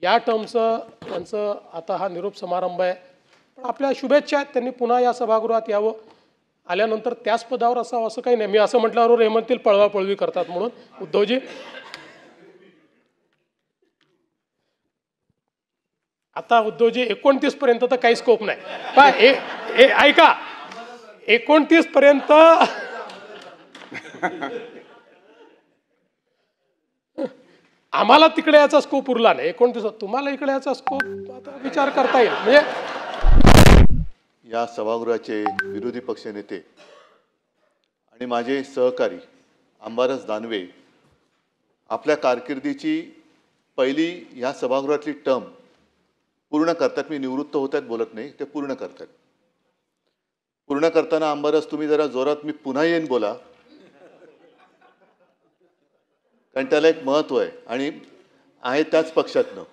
या टर्मचं त्यांचं आता हा निरोप समारंभ आहे. पण आपल्या शुभेच्छा आहेत, त्यांनी पुन्हा या सभागृहात यावं, आल्यानंतर त्याच पदावर असावं असं काही नाही. मी असं म्हटल्यावर हे म्हणतील पळवापळवी करतात म्हणून. उद्धवजी, आता उद्धवजी 29 पर्यंत तर काही स्कोप नाही. पण ऐका, 29 पर्यंत आम्हाला तिकडे याचा स्कोप उरला नाही. 29 तुम्हाला इकडे याचा स्कोप आता विचार करता येईल. म्हणजे या सभागृहाचे विरोधी पक्षनेते आणि माझे सहकारी अंबादास दानवे आपल्या कारकिर्दीची पहिली ह्या सभागृहातली टर्म पूर्ण करतात. मी निवृत्त होत आहेत बोलत नाही, ते पूर्ण करतात. पूर्ण करताना अंबादास तुम्ही जरा जोरात मी पुन्हा येईन बोला, कारण त्याला एक महत्त्व आहे आणि आहे त्याच पक्षातनं.